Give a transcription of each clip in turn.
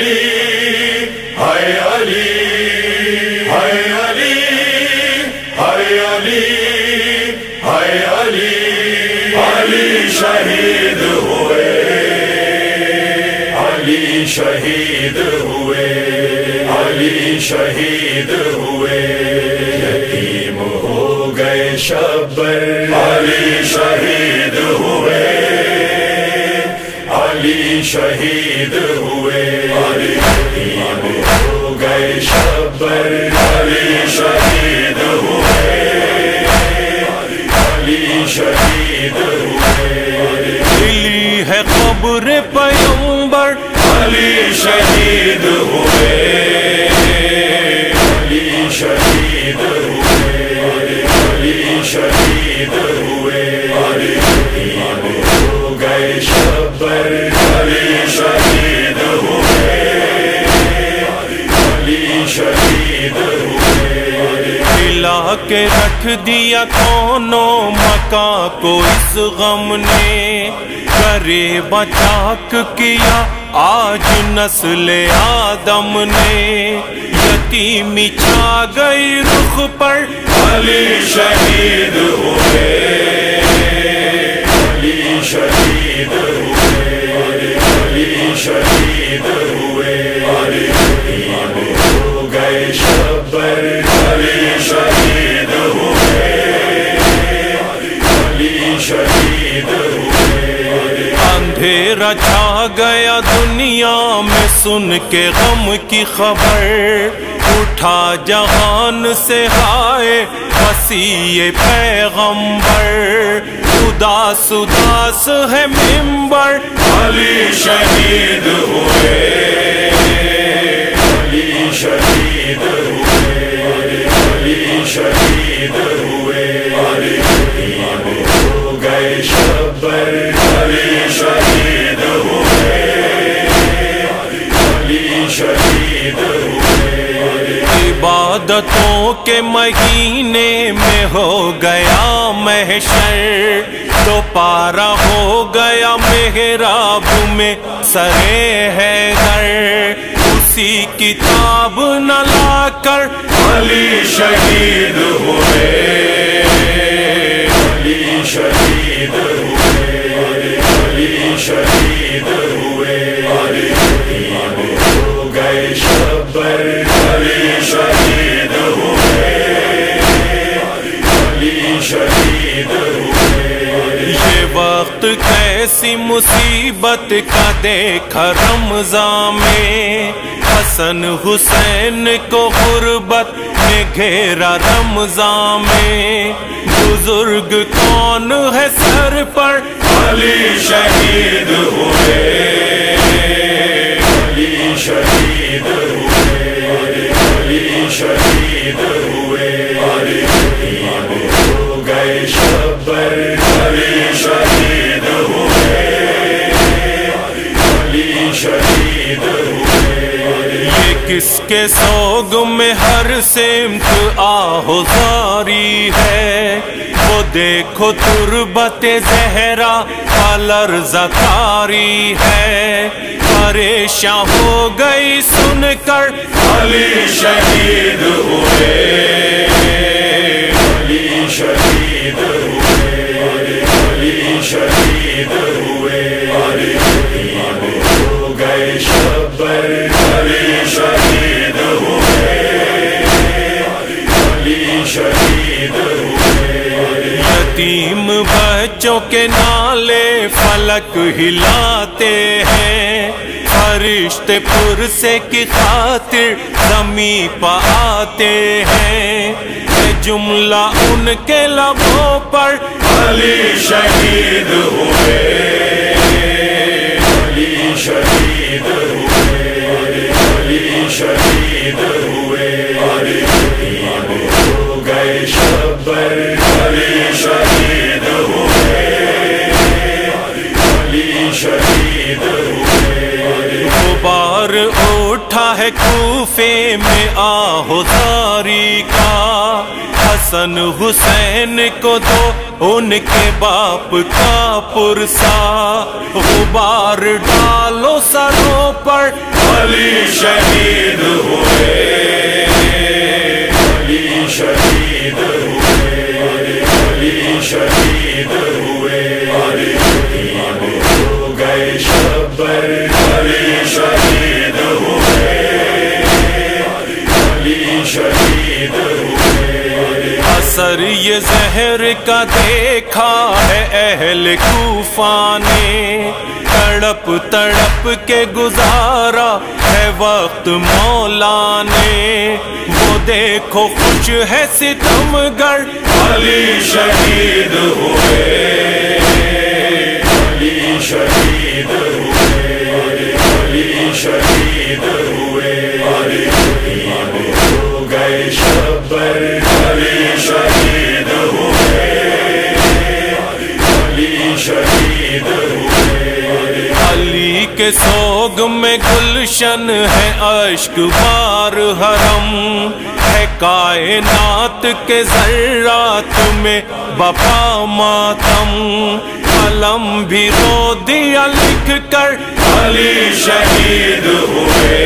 علی ہے علی ہے علی ہے علی ہے علی علی شہید ہوئے علی شہید ہوئے علی شہید ہوئے یتیم ہو گئے شبر علی شہید ہوئے علی شہید ہوئے علی یتیم ہو گئے شبر علی شہید ہوئے علی شہید ہوئے علی ہے قبر پیغمبر علی شہید ہوئے علی شہید ہوئے علی شہید ہوئے علی یتیم ہو گئے شبر علی شہید ہوئے علی شہید ہوئے ملا کے رکھ دیا کونو مکاں کو اس غم نے کرے بچاک کیا آج نسل آدم نے یتیمی چھا گئی رخ پر علی شہید ہوئے علی شہید ہوئے علی شہید ہوئے علی یتیم ہو گئے شبر علی شہید ہوئے علی شہید ہوئے اندھیرا چھا گیا دنیا میں سن کے غم کی خبر اٹھا جہان سے ہائے مسیح پیغمبر اداس اداس ہے منبر علی شہید ہوئے علی شہید ہوئے علی شہید ہوئے علی یتیم ہو گئے شبر علی شہید ہوئے علی شہید ہوئے عبادتوں کے مہینے میں ہو گیا محشر تو پارا ہو گیا محراب میں سرے حیدر اسی کتاب نہ لا کر علی شہید ہوئے علی شہید ہوئے علی شہید ہوئے علی یتیم ہو گئے شبر علی شہید ہوئے علی شہید ہوئے یہ وقت کیسی مصیبت کا دیکھا رمضان میں حسن حسین کو غربت نے گھیرا رمضان میں بزرگ کون ہے سر پر علی شہید ہوئے علی شہید ہوئے علی شہید ہوئے علی یتیم ہو گئے شبر علی شہید ہوئے علی شہید ہوئے یہ کس کے سوگ میں ہر سمت آہوزاری ہے وہ دیکھو تربت زہرا لرزہ تاری ہے پریشان ہو گئی سن کر علی شہید ہوئے علی شہید ہوئے علی شہید ہوئے علی یتیم ہو گئے شبر علی شہید ہوئے علی شہید ہوئے یتیم بچوں کے نالے فلک ہلاتے ہیں فرشتے پرسے کی خاطر زمیں پہ آتے ہیں یہ جملہ ان کے لبوں پر علی شہید ہوئے علی شہید ہوئے علی شہید ہوئے علی یتیم ہو گئے شبر علی شہید ہوئے علی شہید ہوئے غبار اٹھا ہے کوفے میں آہوزاری کا حسن حسین کو دو ان کے باپ کا پرسا، غبار ڈالو سروں پر، علی شہید ہوئے، علی شہید ہوئے، علی شہید ہوئے، علی شہید ہو گئے شبر، علی شہید ہوئے، علی شہید ہوئے۔ اثر یہ زہر کا دیکھا ہے اہل کوفہ نے، تڑپ تڑپ کے گزارا ہے وقت مولا نے، وہ دیکھو خوش ہے ستمگر، علی شہید ہوئے، علی شہید ہوئے، علی شہید ہوئے، علی شہید ہو گئے شبر، علی شہید ہوئے، علی شہید ہوئے۔ علی کے سوگ میں گلشن ہے اشک بار حرم، ہے کائنات کے ذرات میں بپا ماتم، قلم بھی رو دیا لکھ کر، علی شہید ہوئے،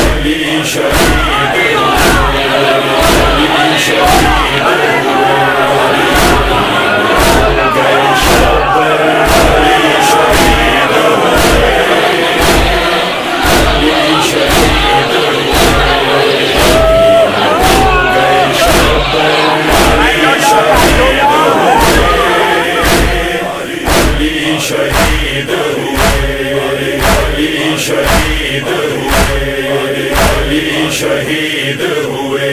علی شہید ہوئے، علی شہید ہوئے، علی گئے شبر، علی شہید ہوئے، علی شہید ہوئے، گئے شبر، علی شہید ہوئے، علی شہید ہوئے، علی شہید ہوئے، علی شہید ہوئے،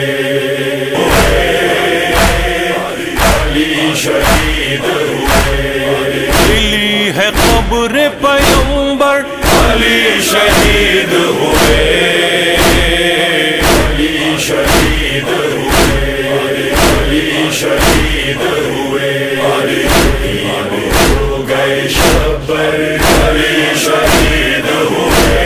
علی شہید ہوئے، علی ہے قبر پیغمبر، علی شہید ہوئے، علی شہید ہوئے، علی شہید ہوئے، علی شہید ہو گئے شبر، علی شہید ہوئے،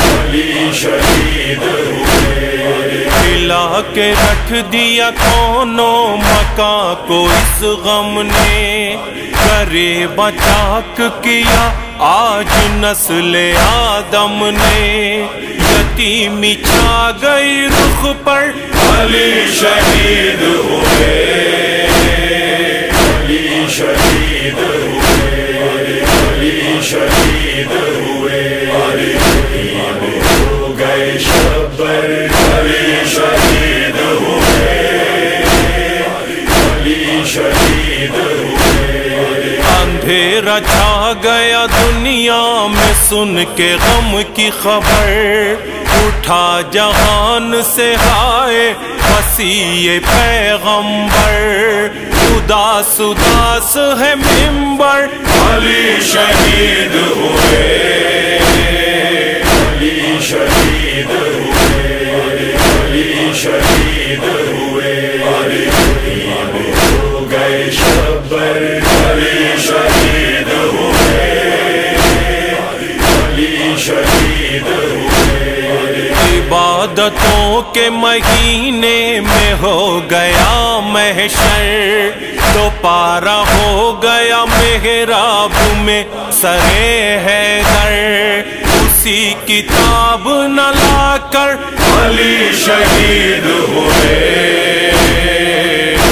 علی شہید ہوئے۔ ملا کے رکھ دیا کونوں مکان کو اس غم نے، کرے بچاک کیا آج نسل آدم نے، یتیمی چھا گئی رخ پر، علی شہید ہوئے، علی شہید ہوئے، علی شہید ہوئے، علی شہید ہو گئے شبر، علی شہید ہوئے، علی شہید ہوئے۔ اندھیرا چھا گیا دنیا میں سن کے غم کی خبر، اٹھا جہان سے ہائے مسیح پیغمبر، اداس اداس ہے منبر، علی شہید ہوئے، علی شہید ہوئے، علی شہید ہوئے، علی شہید ہو گئے شبر، علی شہید ہوئے، علی شہید ہوئے۔ عبادتوں کے مہینے میں ہو گیا محشر، دوپارہ ہو گیا محراب میں سرے حیدر، اسی کتاب نہ لا کر، علی شہید ہوئے،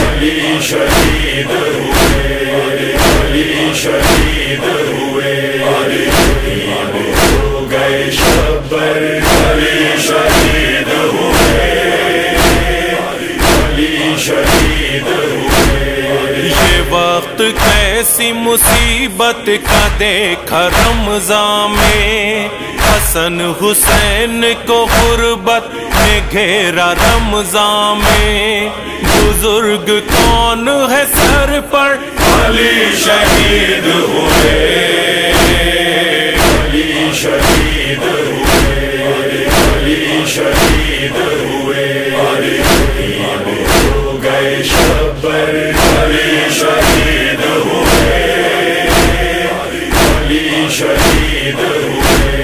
علی شہید ہوئے، علی شہید ہوئے، علی شہید ہو گئے شبر، علی شہید ہوئے، علی شہید ہوئے۔ یہ وقت کیسی مصیبت کا دیکھا رمضان میں، حسن حسین کو غربت نے گھیرا رمضان میں، بزرگ کون ہے سر پر، علی شہید ہوئے، علی شہید ہوئے، علی شہید ہوئے، علی شہید ہو گئے شبر، علی شہید ہوئے، علی شہید ہوئے۔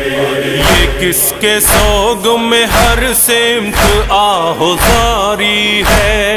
یہ کس کے سوگ میں ہر سمت آہوزاری ہے،